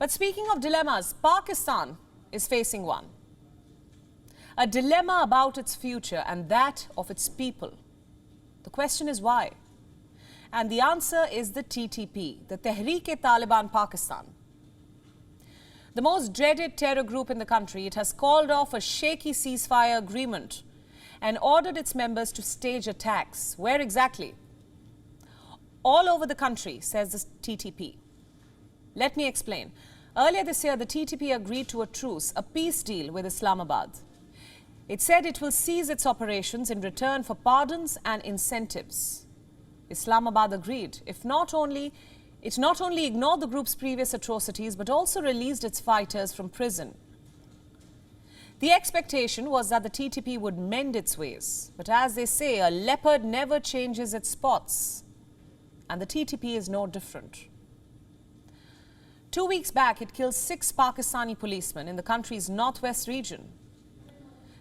But speaking of dilemmas, Pakistan is facing one. A dilemma about its future and that of its people. The question is why? And the answer is the TTP, the Tehreek-e-Taliban Pakistan. The most dreaded terror group in the country, it has called off a shaky ceasefire agreement and ordered its members to stage attacks. Where exactly? All over the country, says the TTP. Let me explain. Earlier this year, the TTP agreed to a truce, a peace deal with Islamabad. It said it will cease its operations in return for pardons and incentives. Islamabad agreed. It not only ignored the group's previous atrocities, but also released its fighters from prison. The expectation was that the TTP would mend its ways. But as they say, a leopard never changes its spots. And the TTP is no different. 2 weeks back, it killed 6 Pakistani policemen in the country's northwest region.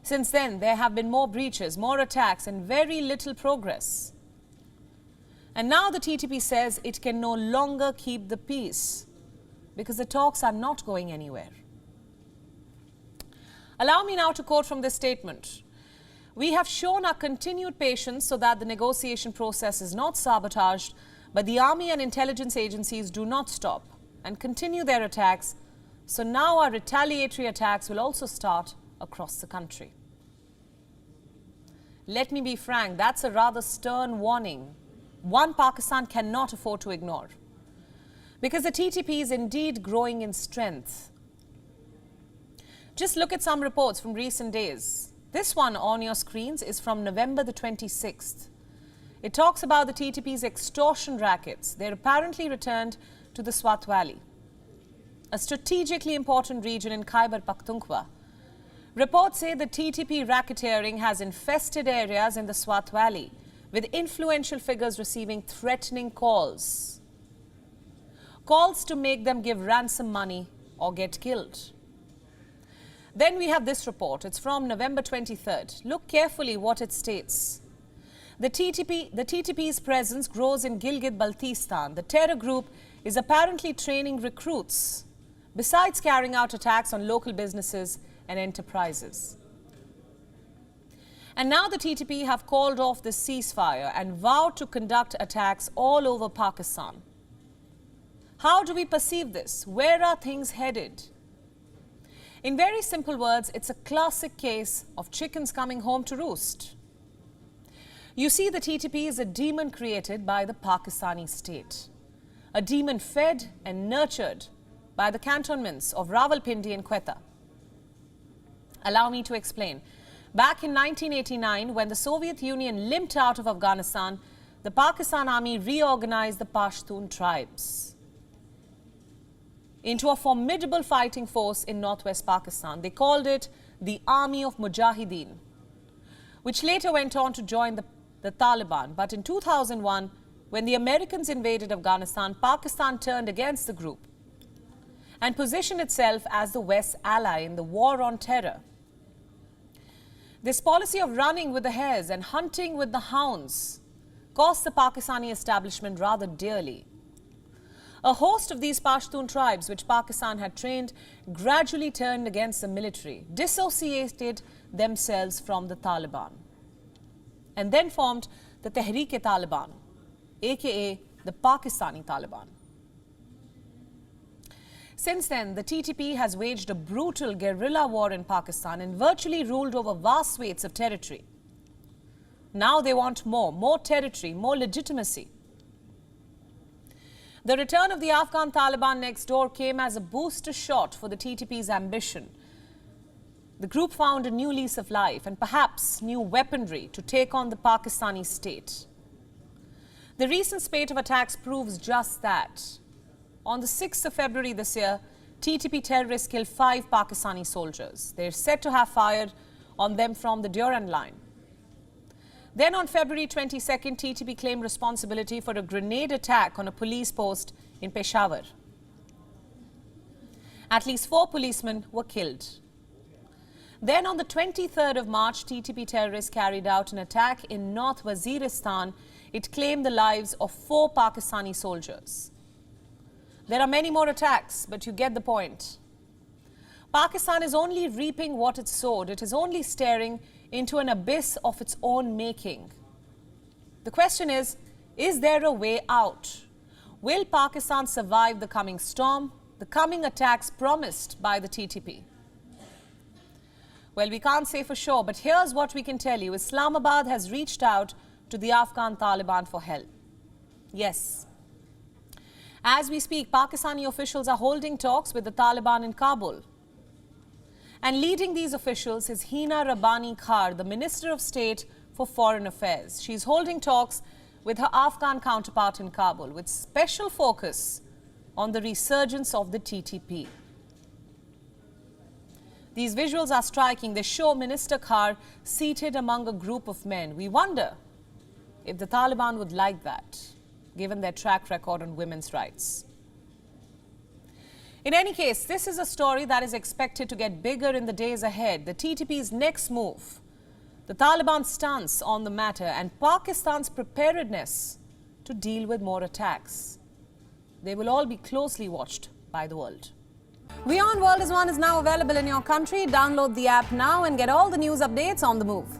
Since then, there have been more breaches, more attacks, and very little progress. And now the TTP says it can no longer keep the peace because the talks are not going anywhere. Allow me now to quote from this statement. We have shown our continued patience so that the negotiation process is not sabotaged, but the army and intelligence agencies do not stop and continue their attacks. So now our retaliatory attacks will also start across the country. Let me be frank, that's a rather stern warning. One Pakistan cannot afford to ignore. Because the TTP is indeed growing in strength. Just look at some reports from recent days. This one on your screens is from November the 26th. It talks about the TTP's extortion rackets. They're apparently returned to the Swat Valley, a strategically important region in Khyber Pakhtunkhwa. Reports say the TTP racketeering has infested areas in the Swat Valley, with influential figures receiving threatening calls. Calls to make them give ransom money or get killed. Then we have this report. It's from November 23rd. Look carefully what it states. The TTP's presence grows in Gilgit-Baltistan. The terror group is apparently training recruits, besides carrying out attacks on local businesses and enterprises. And now the TTP have called off the ceasefire and vowed to conduct attacks all over Pakistan. How do we perceive this? Where are things headed? In very simple words, it's a classic case of chickens coming home to roost. You see, the TTP is a demon created by the Pakistani state. A demon fed and nurtured by the cantonments of Rawalpindi and Quetta. Allow me to explain. Back in 1989, when the Soviet Union limped out of Afghanistan, the Pakistan Army reorganized the Pashtun tribes into a formidable fighting force in northwest Pakistan. They called it the Army of Mujahideen, which later went on to join the Taliban. But in 2001, when the Americans invaded Afghanistan, Pakistan turned against the group and positioned itself as the West's ally in the war on terror. This policy of running with the hares and hunting with the hounds cost the Pakistani establishment rather dearly. A host of these Pashtun tribes, which Pakistan had trained, gradually turned against the military, dissociated themselves from the Taliban, and then formed the Tehreek-e-Taliban, aka the Pakistani Taliban. Since then, the TTP has waged a brutal guerrilla war in Pakistan and virtually ruled over vast swathes of territory. Now they want more territory, more legitimacy. The return of the Afghan Taliban next door came as a booster shot for the TTP's ambition. The group found a new lease of life and perhaps new weaponry to take on the Pakistani state. The recent spate of attacks proves just that. On the 6th of February this year, TTP terrorists killed 5 Pakistani soldiers. They're said to have fired on them from the Durand line. Then on February 22nd, TTP claimed responsibility for a grenade attack on a police post in Peshawar. At least 4 policemen were killed. Then on the 23rd of March, TTP terrorists carried out an attack in North Waziristan. It claimed the lives of 4 Pakistani soldiers. There are many more attacks, but you get the point. Pakistan is only reaping what it sowed. It is only staring into an abyss of its own making. The question is there a way out? Will Pakistan survive the coming storm, the coming attacks promised by the TTP? Well, we can't say for sure, but here's what we can tell you. Islamabad has reached out to the Afghan Taliban for help. Yes. As we speak, Pakistani officials are holding talks with the Taliban in Kabul. And leading these officials is Hina Rabbani Khar, the Minister of State for Foreign Affairs. She's holding talks with her Afghan counterpart in Kabul, with special focus on the resurgence of the TTP. These visuals are striking. They show Minister Khar seated among a group of men. We wonder if the Taliban would like that, given their track record on women's rights. In any case, this is a story that is expected to get bigger in the days ahead. The TTP's next move, the Taliban's stance on the matter, and Pakistan's preparedness to deal with more attacks. They will all be closely watched by the world. WION World is now available in your country. Download the app now and get all the news updates on the move.